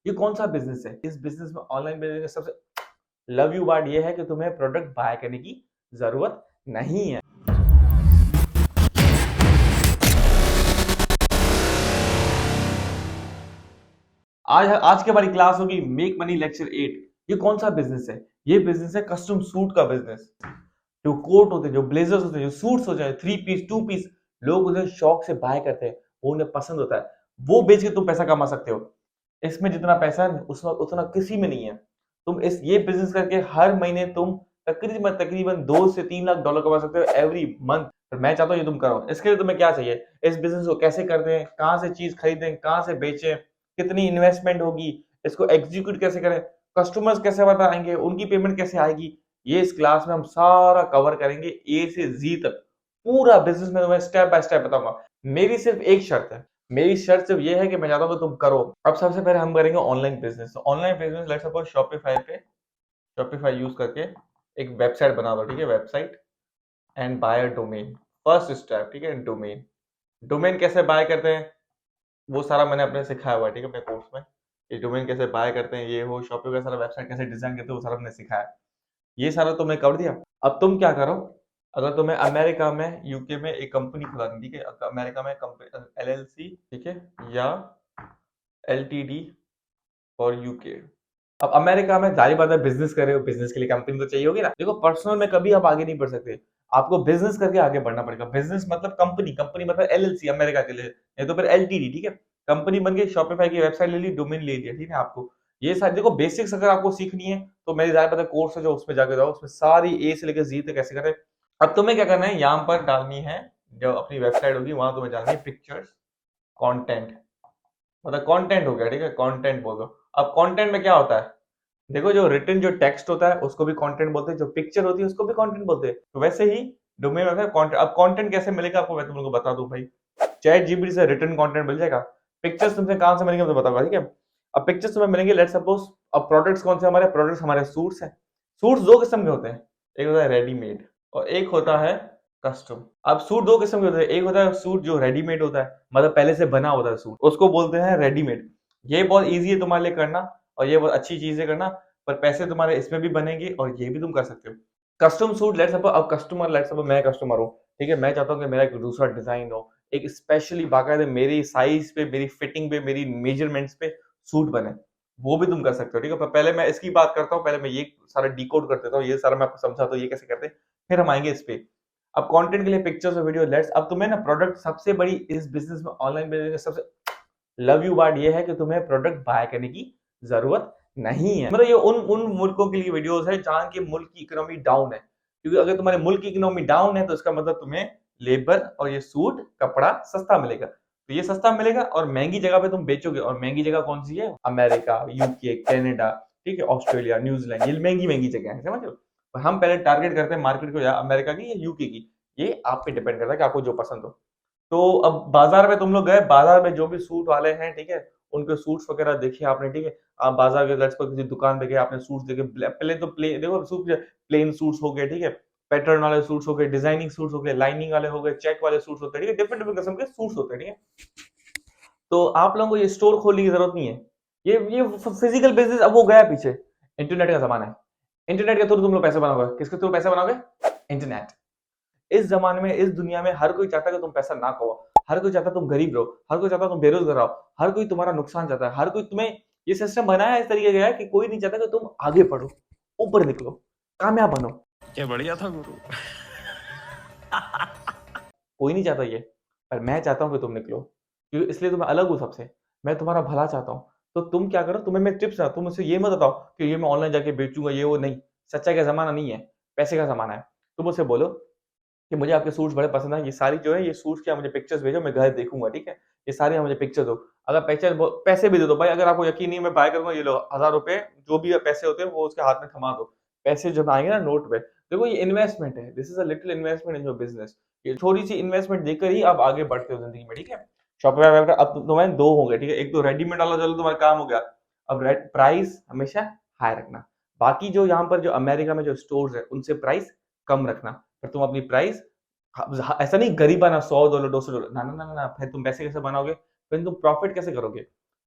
ये कौन सा बिजनेस है? इस बिजनेस में ऑनलाइन बिजनेस में सबसे लव यू पार्ट ये है कि तुम्हें प्रोडक्ट बाय करने की जरूरत नहीं है। आज आज की हमारी क्लास होगी मेक मनी लेक्चर 8। ये कौन सा बिजनेस है? ये बिजनेस है कस्टम सूट का बिजनेस। जो कोट होते हैं, जो ब्लेजर्स होते हैं, जो सूट्स होते हैं, 3 पीस 2 पीस, लोग उन्हें शौक से बाय करते हैं, वो उन्हें पसंद होता है, वो बेच के तुम पैसा कमा सकते हो। इसमें जितना पैसा है उसमें उतना किसी में नहीं है। तुम इस ये बिजनेस करके हर महीने तुम तकरीबन तकरीबन 2 से 3 लाख डॉलर कमा सकते हो एवरी मंथ। मैं चाहता हूँ ये तुम करो। इसके लिए तुम्हें क्या चाहिए? इस बिजनेस को कैसे करते हैं, कहाँ से चीज खरीदें, कहाँ से बेचें, कितनी इन्वेस्टमेंट होगी, इसको एग्जीक्यूट कैसे करें, कस्टमर्स कैसे बताएंगे, उनकी पेमेंट कैसे आएगी, ये इस क्लास में हम सारा कवर करेंगे ए से जी तक। पूरा बिजनेस में तुम्हें स्टेप बाय स्टेप बताऊंगा। मेरी सिर्फ एक शर्त है, मेरी शर्त सिर्फ ये है कि मैं चाहता हूं कि तुम करो। अब सबसे पहले हम करेंगे online business. Online business let's suppose Shopify पे, शॉपिफाई यूज करके एक वेबसाइट बना दो, ठीक है? Website and buy a domain. First step, ठीक है? डोमेन। डोमेन कैसे बाय करते हैं वो सारा मैंने अपने सिखाया हुआ है, ठीक है? अपने कोर्स में ये डोमेन कैसे बाय करते हैं, ये वो शॉपिफाई का सारा वेबसाइट कैसे डिजाइन करते हैं वो सारा मैंने सिखाया। ये सारा तुमने कर दिया। अब तुम क्या करो, अगर तुम्हें अमेरिका में, यूके में एक कंपनी खुलानी, ठीक है? अमेरिका में एलएलसी, ठीक है, या एलटीडी फॉर यूके। अब अमेरिका में जारी बात है, बिजनेस कर रहे हो, बिजनेस के लिए कंपनी तो चाहिए होगी ना। देखो पर्सनल में कभी आप आगे नहीं बढ़ सकते, आपको बिजनेस करके आगे बढ़ना पड़ेगा। बिजनेस मतलब कंपनी, कंपनी मतलब एलएलसी अमेरिका के लिए, नहीं तो फिर एलटीडी, ठीक है? कंपनी बन गई, शॉपिफाई की वेबसाइट ले ली, डोमेन ले लिया, ठीक है? आपको ये सारी देखो बेसिक्स अगर आपको सीखनी है तो मेरी जारी बात है कोर्स है जो, उसमें जाके जाओ, उसमें सारी ए से लेकर जी तक कैसे करें। अब तुम्हें क्या करना है, यहाँ पर डालनी है जो अपनी वेबसाइट होगी वहां तुम्हें डालनी है पिक्चर्स, कंटेंट। मतलब कंटेंट हो गया, ठीक है? कंटेंट बोल दो। अब कंटेंट में क्या होता है, देखो जो रिटन जो टेक्स्ट होता है उसको भी कंटेंट बोलते हैं, जो पिक्चर होती है उसको भी कंटेंट बोलते हैं। तो वैसे ही डोमेन होता है कंटेंट। अब कंटेंट कैसे मिलेगा आपको, मैं तुमको बता दूं भाई। चैट जीपीटी से रिटन कंटेंट मिल जाएगा। पिक्चर्स तुमसे कहां से मिलेंगे मैं बताऊंगा, ठीक है? अब पिक्चर्स तुम्हें मिलेंगे, लेट्स सपोज अब प्रोडक्ट्स कौन से हमारे प्रोडक्ट्स, हमारे सूट्स हैं। सूट्स दो किस्म के होते हैं, एक होता है रेडीमेड और एक होता है कस्टम। अब सूट दो किस्म के होते हैं, एक होता है सूट जो रेडीमेड होता है, मतलब पहले से बना होता है सूट, उसको बोलते हैं रेडीमेड। ये बहुत ईजी है तुम्हारे लिए करना और ये बहुत अच्छी चीज है करना, पर पैसे तुम्हारे इसमें भी बनेंगे और ये भी तुम कर सकते हो। कस्टम सूट लेट्स सपोज, अब कस्टमर लेट्स सपोज मैं कस्टमर हूँ, ठीक है? मैं चाहता हूँ कि मेरा एक दूसरा डिजाइन हो, एक स्पेशली बाकायदा मेरी साइज पे, मेरी फिटिंग पे, मेरी मेजरमेंट्स पे सूट बने, वो भी तुम कर सकते हो, ठीक है? पर पहले मैं इसकी बात करता हूँ, पहले मैं ये सारा डिकोड कर देता हूँ, ये सारा मैं आपको समझाता हूँ ये कैसे करते हैं, फिर हम आएंगे इस पे। अब कंटेंट के लिए पिक्चर्स और वीडियो लेट्स, अब तुम्हें ना प्रोडक्ट, सबसे बड़ी इस बिजनेस में, ऑनलाइन बिजनेस में सबसे लव यू पार्ट ये है कि तुम्हें प्रोडक्ट बाय करने की जरूरत नहीं है। मतलब ये उन उन मुल्कों के लिए वीडियोस है जहां के मुल्क की इकोनॉमी डाउन है, क्योंकि अगर तुम्हारे मुल्क की इकोनॉमी डाउन है तो इसका मतलब तुम्हें लेबर और ये सूट कपड़ा सस्ता मिलेगा। तो ये सस्ता मिलेगा और महंगी जगह पे तुम बेचोगे, और महंगी जगह कौन सी है? अमेरिका, यूके, कनाडा, ठीक है, ऑस्ट्रेलिया, न्यूजीलैंड, ये महंगी महंगी जगह है, समझ लो। पर हम पहले टारगेट करते हैं मार्केट को, या अमेरिका की या यूके की। ये आप पे डिपेंड करता है कि आपको जो पसंद हो। तो अब बाजार में तुम लोग गए, बाजार में जो भी सूट वाले हैं, ठीक है, उनके सूट्स वगैरह देखे आपने, ठीक है? आप बाजार के लेट्स पर किसी दुकान पे गए, आपने सूट्स देखे, पहले तो देखो सूट, प्लेन सूट्स हो गए, ठीक है, पैटर्न वाले सूट्स हो गए, डिजाइनिंग सूट्स हो गए, लाइनिंग वाले हो गए, चेक वाले सूट्स होते हैं, ठीक है? डिफरेंट डिफरेंट किस्म के सूट्स होते हैं, ठीक है? तो आप लोगों को ये स्टोर खोलने की जरूरत नहीं है। ये फिजिकल बिजनेस अब वो गया पीछे। इंटरनेट का जमाना है, इंटरनेट के थ्रू तुम लोग पैसे बनाओगे। किसके थ्रू पैसे बनाओगे? इंटरनेट। इस जमाने में, इस दुनिया में हर कोई चाहता है कि तुम पैसा ना कमाओ, हर कोई चाहता है तुम गरीब रहो, हर कोई चाहता है तुम बेरोजगार रहो, हर कोई तुम्हारा नुकसान चाहता है, हर कोई तुम्हें, ये सिस्टम बनाया है इस तरीके का है कि कोई नहीं चाहता कि तुम आगे बढ़ो, ऊपर निकलो, कामयाब बनो। क्या बढ़िया था गुरु। कोई नहीं चाहता ये, पर मैं चाहता हूँ कि तुम निकलो, क्योंकि इसलिए तो मैं अलग हूँ सबसे। मैं तुम्हारा भला चाहता हूँ। तो तुम क्या करो, तुम्हें मैं टिप्स, तुम मुझसे ये मत बताओ कि ये मैं ऑनलाइन जाके बेचूंगा, ये वो नहीं। सच्चाई का जमाना नहीं है, पैसे का जमाना है। तुम मुझसे बोलो कि मुझे आपके सूट्स बड़े पसंद है, ये सारी जो है ये सूट्स की आप मुझे पिक्चर्स भेजो, मैं घर देखूंगा, ठीक है? ये सारी आप मुझे पिक्चर दो। अगर पैसे भी दे दो भाई, अगर आपको यकीन नहीं है मैं बाय करूंगा, ये लो 1000 रुपए, जो भी पैसे होते हैं वो उसके हाथ में थमा दो। पैसे जब आएंगे ना नोट पे, देखो ये इन्वेस्टमेंट है, this is a little investment in your business. ये थोड़ी सी इन्वेस्टमेंट देकर ही आप आगे बढ़ते हो जिंदगी में, ठीक है? शॉपिफाई वगैरह अब तुम्हारे दो हो गए, ठीक है? एक तो रेडीमेड वाला, चलो तुम्हारा काम हो गया। अब प्राइस हमेशा हाई रखना। बाकी जो यहाँ पर जो अमेरिका में जो स्टोर्स है उनसे प्राइस कम रखना। पर तुम अपनी प्राइस, ऐसा नहीं गरीबाना $100 $200, ना ना ना ना, फिर तुम पैसे कैसे बनाओगे, फिर तुम प्रॉफिट कैसे करोगे?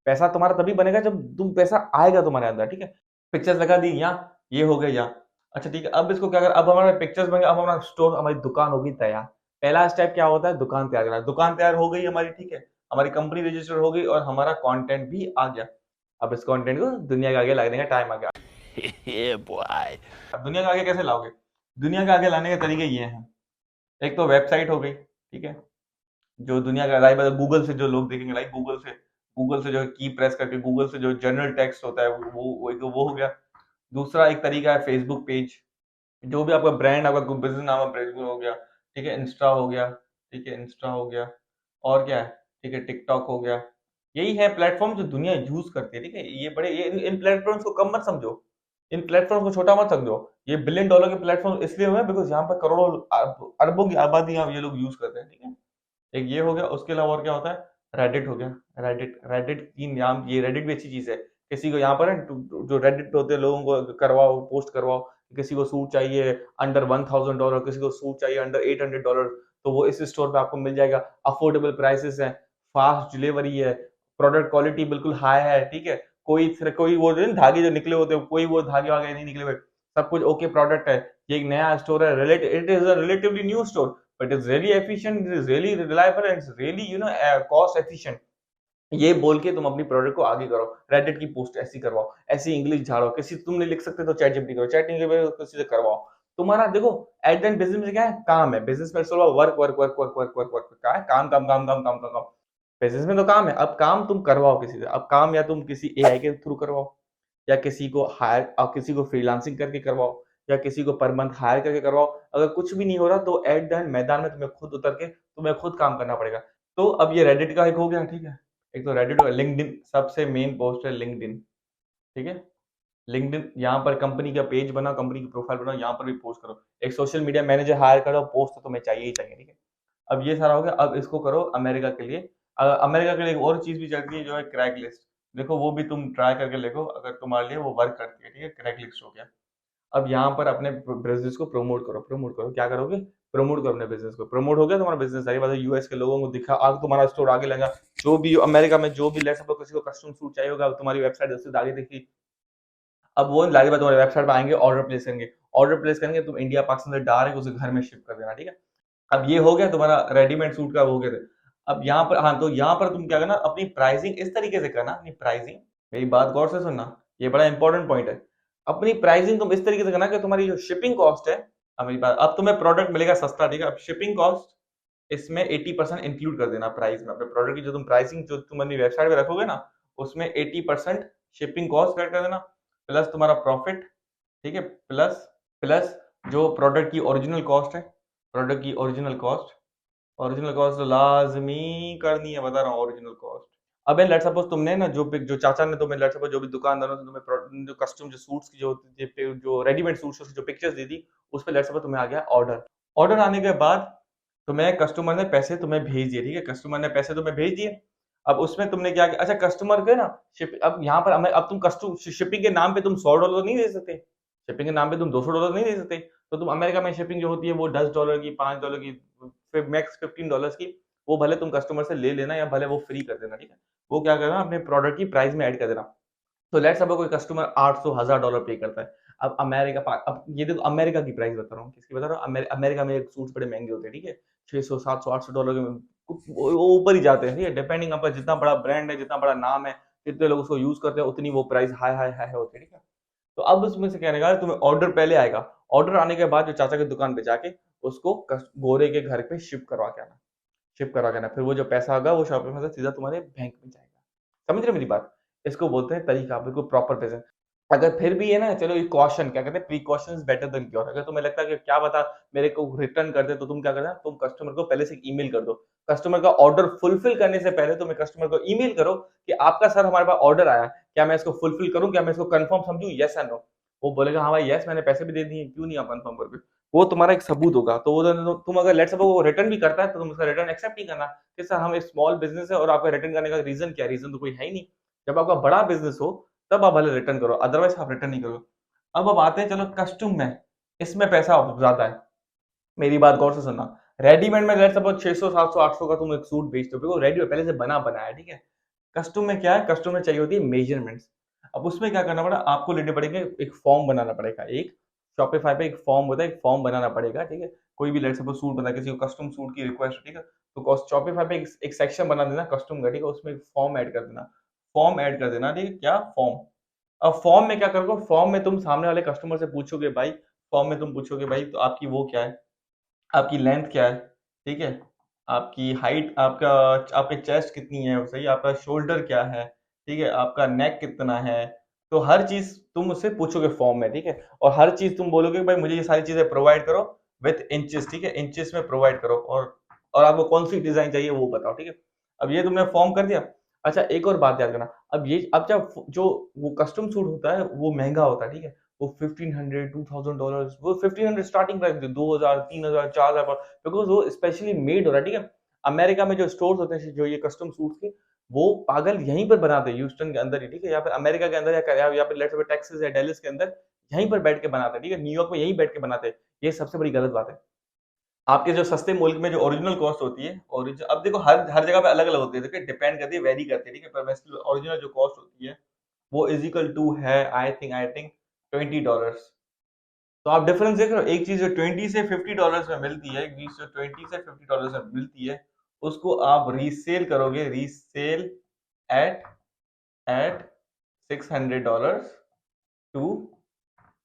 पैसा तुम्हारा तभी बनेगा जब तुम पैसा आएगा तुम्हारे अंदर, ठीक है। पिक्चर्स लगा दी यहाँ, ये हो गया यहाँ। अच्छा ठीक है, अब इसको क्या कर, अब हमारे पिक्चर्स बन गए, अब हमारा स्टोर, हमारी दुकान होगी तैयार। पहला स्टेप क्या होता है, दुकान तैयार करना। दुकान तैयार हो गई हमारी, ठीक है, हमारी कंपनी रजिस्टर हो गई और हमारा कंटेंट भी आ गया। अब इस कंटेंट को दुनिया के आगे लाने का टाइम आ गया। अब दुनिया के आगे कैसे लाओगे? दुनिया के आगे लाने के तरीके ये हैं। एक तो वेबसाइट हो गई, ठीक है, जो दुनिया का लाइव गूगल से जो लोग देखेंगे, लाइव गूगल से जो की प्रेस करके गूगल से जो जनरल टेक्स्ट होता है वो हो गया। दूसरा एक तरीका है फेसबुक पेज, जो भी आपका ब्रांड, आपका बिजनेस नाम है, फेसबुक हो गया, ठीक है, इंस्टा हो गया, ठीक है, इंस्टा हो गया, और क्या है, ठीक है, टिकटॉक हो गया। यही है प्लेटफॉर्म जो दुनिया यूज करती है, ठीक है। ये बड़े, ये इन प्लेटफॉर्म्स को कम मत समझो, इन प्लेटफॉर्म को छोटा मत समझो। ये बिलियन डॉलर के प्लेटफॉर्म इसलिए हुए बिकॉज यहाँ पर करोड़ों अरबों की आबादी यहाँ ये लोग यूज करते हैं, ठीक है। एक ये हो गया, उसके अलावा और क्या होता है, रेडिट हो गया। रेडिट की नाम, ये रेडिट भी अच्छी चीज है। किसी को यहाँ पर है, जो रेडिट पे होते हैं लोगों को करवाओ, पोस्ट करवाओ, किसी को सूट चाहिए अंडर $1000, किसी को सूट चाहिए अंडर $800, तो वो इस स्टोर पे आपको मिल जाएगा। अफोर्डेबल प्राइसेस है, फास्ट डिलीवरी है, प्रोडक्ट क्वालिटी बिल्कुल हाई है, ठीक है। कोई वो जो धागे जो निकले होते हैं, कोई वो धागे वागे नहीं निकले हुए, सब कुछ ओके प्रोडक्ट है। ये एक नया स्टोर है, it is a relatively new store, but it's really efficient, it is really reliable and it's really cost efficient। ये बोल के तुम अपनी प्रोडक्ट को आगे करो, रेडिट की पोस्ट ऐसी करवाओ, ऐसी इंग्लिश झाड़ो, किसी तुम नहीं लिख सकते तो चैट जीपीटी करो, चैट नहीं कर किसी से करवाओ। तुम्हारा देखो एट द एंड बिजनेस में क्या है, काम है। बिजनेस में work work work work work work work क्या है, काम काम काम काम काम काम काम। बिजनेस में तो काम है, अब काम तुम करवाओ किसी से। अब काम या तुम किसी एआई के थ्रू करवाओ, या किसी को हायर, किसी को फ्रीलांसिंग करके करवाओ, या किसी को पर मंथ हायर करके करवाओ। अगर कुछ भी नहीं हो रहा तो एट द एंड मैदान में तुम्हें खुद उतर के तुम्हें खुद काम करना पड़ेगा। तो अब ये रेडिट का एक हो गया, ठीक है। एक तो रेडिट हो गया, लिंक्डइन सबसे मेन पोस्ट है लिंक्डइन, ठीक है। लिंक्डइन यहाँ पर कंपनी का पेज बना, कंपनी की प्रोफाइल बनाओ, यहाँ पर भी पोस्ट करो। एक सोशल मीडिया मैनेजर हायर करो, पोस्ट तो तुम्हें चाहिए ही चाहिए, ठीक है। अब ये सारा हो गया, अब इसको करो अमेरिका के लिए। अमेरिका के लिए एक और चीज भी चलती है जो है क्रैक लिस्ट। देखो वो भी तुम ट्राई करके देखो, अगर तुम्हारे लिए वो वर्क करती है, ठीक है। क्रैक लिस्ट हो गया। अब यहाँ पर अपने बिजनेस को प्रमोट करो, प्रमोट करो। क्या करोगे, प्रमोट करो अपने बिजनेस को। प्रमोट हो गया तुम्हारा बिजनेस, सारी बात है, यूएस के लोगों को दिखा, आगे तुम्हारा स्टोर आगे लगा। जो भी अमेरिका में जो भी लेट्स सपोज किसी को कस्टम सूट चाहिए होगा, तुम्हारी वेबसाइट उससे आगे देखी। अब वो लारी बात, तुम्हारी वेबसाइट पर आएंगे, ऑर्डर प्लेस करेंगे, ऑर्डर प्लेस करेंगे, तुम इंडिया पाकिस्तान से डायरेक्ट उसे घर में शिप कर देना, ठीक है। अब ये हो गया तुम्हारा रेडीमेड सूट का, हो गया। अब यहाँ पर, हाँ, तो यहाँ पर तुम क्या करना, अपनी प्राइसिंग इस तरीके से करना, अपनी प्राइसिंग, मेरी बात गौर से सुनना, ये बड़ा इंपॉर्टेंट पॉइंट है। अपनी प्राइसिंग तुम इस तरीके से करना कि तुम्हारी जो शिपिंग कॉस्ट है, अब मेरी बात, अब तुम्हें प्रोडक्ट मिलेगा सस्ता, ठीक है। अब शिपिंग कॉस्ट इसमें 80% इंक्लूड कर देना प्राइस में। अपने प्रोडक्ट की जो तुम प्राइसिंग जो तुम अपनी वेबसाइट पे रखोगे ना, उसमें 80% शिपिंग कॉस्ट ऐड कर देना, प्लस तुम्हारा प्रॉफिट, ठीक है, प्लस प्लस जो प्रोडक्ट की ओरिजिनल कॉस्ट है, प्रोडक्ट की ओरिजिनल कॉस्ट तो लाजमी करनी है, बता रहा हूँ, ओरिजिनल कॉस्ट। अब लेट्स सपोज तुमने ना जो चाचा ने तुम्हें, लेट्स सपोज जो भी दुकानदारों ने तुम्हें जो कस्टम जो सूट्स की जो रेडीमेड सूट्स की जो पिक्चर्स दी थी, उस पे लेट्स सपोज तुम्हें आ गया ऑर्डर। ऑर्डर आने के बाद तुम्हें कस्टमर ने पैसे तुम्हें भेज दिए, ठीक है, कस्टमर ने पैसे तुम्हें भेज दिए। अब उसमें तुमने क्या किया, अच्छा कस्टमर के ना अब यहाँ पर अब तुम कस्टम शिपिंग के नाम पे तुम $100 नहीं दे सकते, शिपिंग के नाम पे तुम $200 नहीं दे सकते। तो तुम अमेरिका में शिपिंग जो होती है वो $10 की, $5 की, फिर मैक्स $15 की, वो भले तुम कस्टमर से ले लेना या भले वो फ्री कर देना, ठीक है। वो क्या करना, अपने प्रोडक्ट की प्राइस में ऐड कर देना। तो लेट्स सपोज कोई कस्टमर 800 $1000 पे करता है। अब अब ये देखो अमेरिका की प्राइस बता रहा हूँ, किसकी बता रहा हूँ, अमेरिका में सूट्स बड़े महंगे होते हैं, ठीक है। 600 700 $800 के वो ऊपर ही जाते हैं, ठीक है। डिपेंडिंग आपका जितना बड़ा ब्रांड है, जितना बड़ा नाम है, जितने लोग उसको यूज करते हैं, उतनी वो प्राइस हाई हाई हाई होती है, ठीक है। तो अब उसमें से क्या निकाला, तुम्हें ऑर्डर पहले आएगा, ऑर्डर आने के बाद जो चाचा की दुकान पे जाके उसको गोरे के घर पे शिप करवा के आना, शिप करवा के आना। फिर वो जो पैसा होगा वो शॉपिंग से सीधा तुम्हारे बैंक में जाएगा। समझ रहे मेरी बात? इसको बोलते हैं तरीका, बिल्कुल प्रॉपर बिजनेस। अगर फिर भी है ना, चलो ये कॉशन, क्या कहते हैं, precaution is better than cure. अगर तुम्हें लगता है कि क्या बता मेरे को रिटर्न कर दे, तो तुम क्या करना, तुम कस्टमर को पहले से ईमेल कर दो। कस्टमर का ऑर्डर फुलफिल करने से पहले तुम्हें कस्टमर को ईमेल करो कि आपका सर हमारे पास ऑर्डर आया, क्या मैं इसको फुलफिल करूं, क्या मैं इसको कंफर्म समझूं, यस या नो। वो बोलेगा हाँ भाई यस, मैंने पैसे भी दे दिए, क्यों नहीं आप कंफर्म कर रहे। वो तुम्हारा एक सबूत होगा। तो वो तुम अगर लेट्स सपोज वो रिटर्न भी करता है तो तुम उसका रिटर्न एक्सेप्ट नहीं करना कि सर हम एक स्मॉल बिजनेस है और आपका रिटर्न करने का रीजन क्या है, रीजन तो कोई है ही नहीं। जब आपका बड़ा बिजनेस हो तब आप भले रिटर्न करो, अदरवाइज आप रिटर्न नहीं करो। अब आते हैं चलो कस्टम में, इसमें पैसा ज्यादा है। मेरी बात गौर से सुनना, रेडीमेड में लेट्स सपोज 600 700 800 का तुम एक सूट बेचते हो, रेडी पहले से बना बनाया, ठीक है। कस्टम में क्या है, कस्टम में चाहिए होती है मेजरमेंट्स। अब उसमें क्या करना पड़ा, आपको लेने पड़ेंगे, एक फॉर्म बनाना पड़ेगा, एक शॉपिफाई पे एक फॉर्म होता है, एक फॉर्म बनाना पड़ेगा, ठीक है। कोई भी लेट सपोज सूट बना, किसी को कस्टम सूट की रिक्वेस्ट, ठीक है, तो शॉपिफाई पे एक सेक्शन बना देना कस्टम का, ठीक है, उसमें एक फॉर्म ऐड कर देना, फॉर्म ऐड कर देना, ठीक है, क्या फॉर्म। अब फॉर्म में क्या करोगे, फॉर्म में तुम सामने वाले कस्टमर से पूछोगे भाई, फॉर्म में तुम पूछोगे भाई तो आपकी वो क्या है, आपकी लेंथ क्या है, ठीक है, आपकी हाइट, आपका आपके चेस्ट कितनी है, सही, आपका शोल्डर क्या है, ठीक है, आपका नेक कितना है, तो हर चीज तुम उससे पूछोगे फॉर्म में, ठीक है। और हर चीज तुम बोलोगे भाई मुझे ये सारी चीजें प्रोवाइड करो विथ इंचेस, ठीक है, इंचेस में प्रोवाइड करो, और आपको कौन सी डिजाइन चाहिए वो बताओ, ठीक है। अब ये तुमने फॉर्म कर दिया। अच्छा, एक और बात याद करना, अब जब जो वो कस्टम सूट होता है वो महंगा होता है, ठीक है, वो 1500 $2000, वो 1500 स्टार्टिंग प्राइस, 2000 3000 4000 पर, बिकॉज वो स्पेशली मेड हो रहा है, ठीक है। अमेरिका में जो स्टोर्स होते हैं जो ये कस्टम सूट के, वो पागल यहीं पर बनाते हैं, ह्यूस्टन के अंदर ही, ठीक है, यहाँ पे अमेरिका के अंदर या पे लेट्स से टेक्सास या डेलिस के अंदर यहीं पर बैठ के बनाते हैं, ठीक है, न्यूयॉर्क में यहीं बैठ के बनाते हैं। ये सबसे बड़ी गलत बात है। आपके जो सस्ते मुल्क में जो ओरिजिनल कॉस्ट होती है, ओरिजिनल, अब देखो हर हर जगह पे अलग अलग होती है, देखिए डिपेंड करती है, वेरी करती है, ठीक है, पर वैसे ओरिजिनल जो कॉस्ट होती है वो इज इक्वल टू है, आई थिंक $20। तो आप डिफरेंस देख रहे हो, एक चीज जो 20 से $50 में मिलती है, एक चीज जो 20 से $50 में मिलती है, उसको आप रीसेल करोगे, रीसेल एट एट $600 टू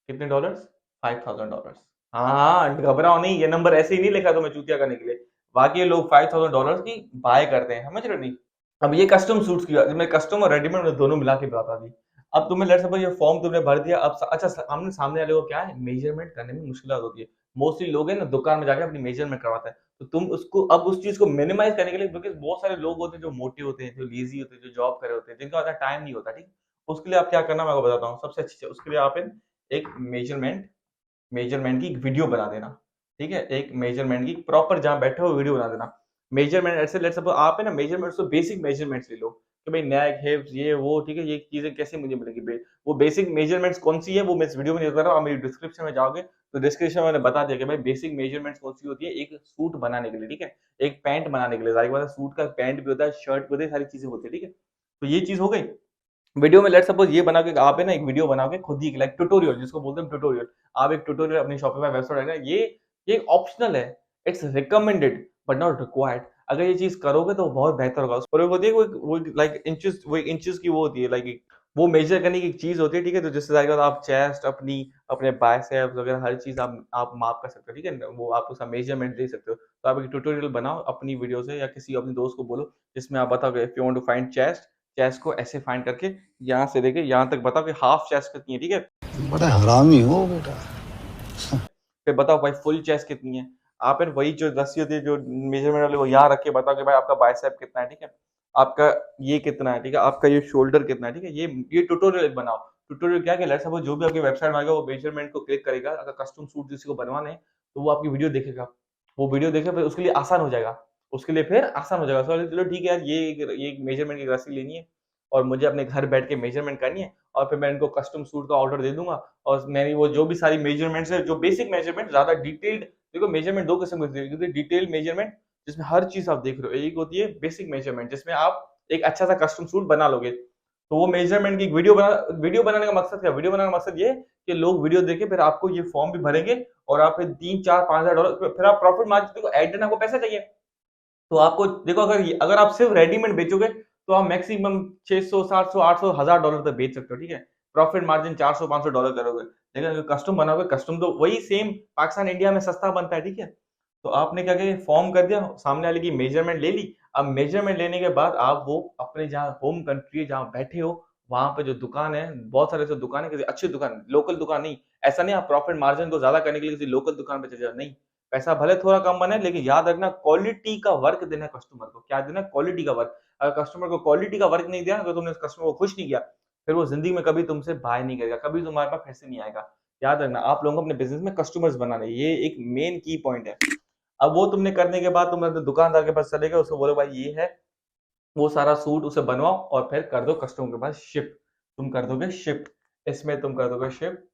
कितने डॉलर्स, $5000। हाँ, घबराओ नहीं, ये नंबर ऐसे ही नहीं लिखा तुम्हें चूतिया करने के लिए, बाकी लोग $5000 की बाय करते हैं, समझ रहे हो नहीं। अब ये कस्टम सूट्स की बात, मैं कस्टम और रेडीमेड में दोनों मिला के बता दी। अब तुम्हें लेट्स सपोज ये फॉर्म तुमने भर दिया, अब अच्छा, हमने सामने वाले को क्या है, मेजरमेंट करने में मुश्किल होती है। मोस्टली लोग है ना दुकान में जाके अपनी मेजरमेंट करवाते हैं, तो तुम उसको अब उस चीज को मिनिमाइज करने के लिए, क्योंकि बहुत सारे लोग होते हैं जो मोटे होते हैं, जो लेजी होते हैं, जो जॉब कर रहे होते हैं, जिनका ज्यादा टाइम नहीं होता, ठीक है। उसके लिए आप क्या करना, मैं आपको बताता हूँ सबसे अच्छी चीज, उसके लिए आप एक मेजरमेंट मेजरमेंट की एक वीडियो बना देना, ठीक है, एक मेजरमेंट की प्रॉपर जहां बैठे हो वीडियो बना देना। मेजरमेंट ऐसे लेट्स सपोज आप है ना मेजरमेंट, तो बेसिक मेजरमेंट्स ले लो कि भाई नेक हिप्स ये वो, ठीक है, ये चीजें कैसे मुझे मिलेगी, वो बेसिक मेजरमेंट्स कौन सी है वो मैं इस वीडियो में नहीं बता रहा हूँ, आप मेरी डिस्क्रिप्शन में जाओगे तो डिस्क्रिप्शन में मैंने बता दिया कि भाई बेसिक मेजरमेंट्स कौन सी होती है एक सूट बनाने के लिए, ठीक है, एक पैंट बनाने के लिए, जाहिर बात है सूट का पैंट भी होता है, शर्ट भी होती है, सारी चीजें होती है, ठीक है। तो ये चीज हो गई वीडियो में, लेट सपोज ये बना के आप है ना एक वीडियो बना के खुद ही, लाइक ट्यूटोरियल जिसको बोलते हैं ट्यूटोरियल, आप एक ट्यूटोरियल अपनी शॉपिफाई वेबसाइट है ना, ये ऑप्शनल है, it's recommended but not required. अगर ये चीज करोगे तो बहुत बेहतर होगा। और एक होती है वो लाइक इंचेस, वो इंचेस की वो होती है, लाइक वो मेजर करने की एक चीज होती है, ठीक है, तो जिससे जाएगा आप चेस्ट अपनी, अपने बाइसेप्स वगैरह हर चीज आप माप कर सकते हो, ठीक है, वो आप उसका मेजरमेंट दे सकते हो। तो आप एक ट्यूटोरियल बनाओ अपनी वीडियो से, या किसी अपने दोस्त को बोलो जिसमें आप बताओगे if you want to find chest, chest को ऐसे फाइंड करके यहाँ से लेके यहाँ तक बताओ कि हाफ चेस्ट कितनी है, ठीक है, बड़ा हरामी हो बेटा। फिर बताओ भाई फुल चेस्ट कितनी है। आप इन वही जो रस्सी होती है जो मेजरमेंट वाली, वो यहाँ रख के बताओ कि भाई आपका बाइसेप कितना है, ठीक है, आपका ये कितना है, ठीक है, आपका ये शोल्डर कितना है, ठीक है, ये ट्यूटोरियल बनाओ। ट्यूटोरियल क्या है, लेट्स सपोज जो भी आपकी वेबसाइट में आएगा वो मेजरमेंट को क्लिक करेगा, अगर कस्टम सूट किसी को बनवाना है तो वो आपकी वीडियो देखेगा, वो वीडियो देखे फिर उसके लिए आसान हो जाएगा, उसके लिए फिर आसान हो जाएगा। चलो ठीक है यार, ये एक मेजरमेंट की रस्सी लेनी है और मुझे अपने घर बैठ के मेजरमेंट करनी है, और फिर मैं इनको कस्टम सूट का ऑर्डर दे दूंगा, और मैंने वो जो भी सारी मेजरमेंट्स है, जो बेसिक मेजरमेंट, ज्यादा डिटेल्ड, देखो मेजरमेंट दो किस्म की होती है, डिटेल्ड मेजरमेंट जिसमें हर चीज आप देख रहे हो, एक होती है बेसिक मेजरमेंट जिसमें आप एक अच्छा सा कस्टम सूट बना लोगे। तो वो मेजरमेंट की वीडियो बनाने का मकसद क्या, वीडियो बनाने का मकसद ये कि लोग वीडियो देखे फिर आपको ये फॉर्म भी भरेंगे, और आप फिर 3 4 5 हज़ार डॉलर, फिर आप प्रॉफिट मार्जिन, देखो एड को पैसा चाहिए, तो आपको देखो, अगर आप सिर्फ रेडीमेड बेचोगे तो आप मैक्सिमम 600 700 800 $1000 तक बेच सकते हो, ठीक है, प्रॉफिट मार्जिन 400 $500 करोगे। लेकिन अगर कस्टम बनाओगे, कस्टम तो वही सेम पाकिस्तान इंडिया में सस्ता बनता है, ठीक है। तो आपने क्या किया, फॉर्म कर दिया, सामने वाले की मेजरमेंट ले ली। अब मेजरमेंट लेने के बाद आप वो अपने जहाँ होम कंट्री है जहाँ बैठे हो, वहां पे जो दुकान है, बहुत सारे ऐसे दुकान है, किसी अच्छी दुकान, लोकल दुकान नहीं, ऐसा नहीं आप प्रॉफिट मार्जिन को ज्यादा करने के लिए किसी लोकल दुकान पे चले जाओ, नहीं, पैसा भले थोड़ा कम बने लेकिन याद रखना क्वालिटी का वर्क देना कस्टमर को, क्या देना, क्वालिटी का वर्क। अगर कस्टमर को क्वालिटी का वर्क नहीं दिया, अगर तुमने कस्टमर को खुश नहीं किया, फिर वो जिंदगी में कभी तुमसे बाय नहीं करेगा, कभी तुम्हारे पास पैसे नहीं आएगा। याद रखना, आप लोगों को अपने बिजनेस में कस्टमर्स बनाने, ये एक मेन की पॉइंट है। अब वो तुमने करने के बाद तुम अपने दुकानदार के पास चले गए, उसको बोलो भाई ये है वो सारा सूट, उसे बनवाओ और फिर कर दो कस्टमर के पास शिप, तुम कर दोगे शिप, इसमें तुम कर दोगे ship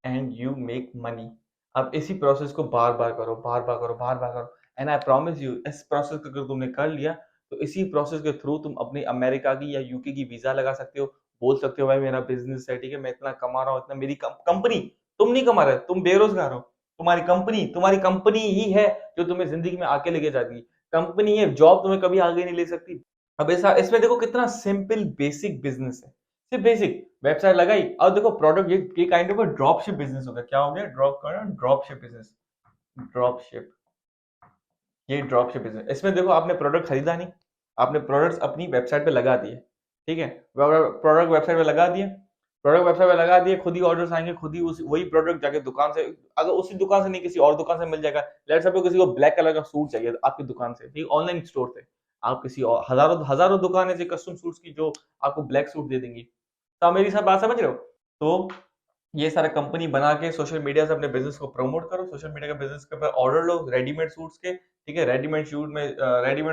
and you make money. अब इसी प्रोसेस को बार बार करो, बार बार करो, बार बार करो, एंड आई प्रॉमिस यू, इस प्रोसेस को अगर तुमने कर लिया तो इसी प्रोसेस के थ्रू तुम अपनी अमेरिका की या यूके की वीजा लगा सकते हो, बोल सकते हो भाई मेरा बिजनेस है, ठीक है, मैं इतना कमा रहा हूँ, इतना मेरी कंपनी, तुम नहीं कमा रहे, तुम बेरोजगार हो, तुम्हारी कंपनी ही है जो तुम्हें जिंदगी में आगे लेके जाती है। कंपनी है, जॉब तुम्हें कभी आगे नहीं ले सकती। अब ऐसा इसमें देखो कितना सिंपल बेसिक बिजनेस है, सिर्फ बेसिक वेबसाइट लगाई और देखो प्रोडक्ट, ये kind of drop ship business हो गया। क्या हो गया? Drop ship business, drop ship, ये ड्रॉप शिप बिजनेस। इसमें देखो आपने प्रोडक्ट खरीदा नहीं, आपने प्रोडक्ट्स अपनी वेबसाइट पे लगा दिए, ठीक है, प्रोडक्ट वेबसाइट पे लगा दिए, खुद ही ऑर्डर्स आएंगे, खुद ही वही प्रोडक्ट जाके दुकान से, अगर उसी दुकान से नहीं किसी और दुकान से मिल जाएगा। लेट्स सपोज किसी को ब्लैक कलर का सूट चाहिए आपकी दुकान से, ठीक, ऑनलाइन स्टोर से, आप किसी और हजारों हजारों दुकान है कस्टम सूट्स की जो आपको ब्लैक सूट दे देंगी। तो आप मेरी सब बात समझ रहे हो? तो ये सारा कंपनी बना के सोशल मीडिया से अपने बिजनेस को प्रमोट करो, सोशल मीडिया के बिजनेस के ऊपर ऑर्डर लो रेडीमेड सूट्स के, ठीक है, रेडीमेड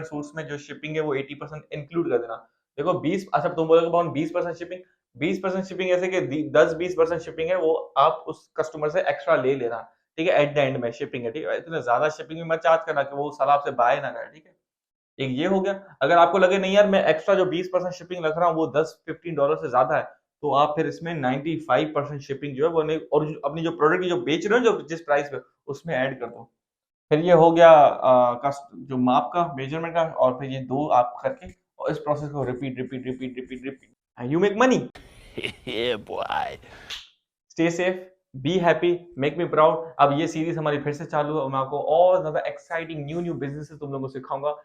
सूट्स में जो शिपिंग है वो 80% इंक्लूड कर देना। देखो 20, अच्छा तुम बोलोगे बहुत 20% शिपिंग, 20% शिपिंग ऐसे कि 10-20% शिपिंग है वो आप उस कस्टमर से एक्स्ट्रा ले लेना, ठीक है, एट द एंड में शिपिंग है, ठीक है, इतना ज्यादा शिपिंग में मत चार्ज करना कि वो साला आपसे बाय ना करे, ठीक है। एक ये हो गया। अगर आपको लगे नहीं यार मैं एक्स्ट्रा जो 20% शिपिंग रख रहा हूँ वो $10-15 से ज्यादा है, तो आप फिर इसमें 95% शिपिंग जो है वो नहीं, और अपनी जो प्रोडक्ट की जो बेच रहे हो जो जिस प्राइस पे उसमें ऐड कर दो। फिर ये हो गया जो माप का, मेजरमेंट का, और फिर ये दो आप करके और इस प्रोसेस को repeat repeat repeat repeat repeat, you make money. Yeah, boy. Stay safe, be happy, make me proud. अब ये सीरीज हमारी फिर से चालू है और मैं आपको और ज्यादा एक्साइटिंग न्यू बिजनेस तुम लोगों को सिखाऊंगा।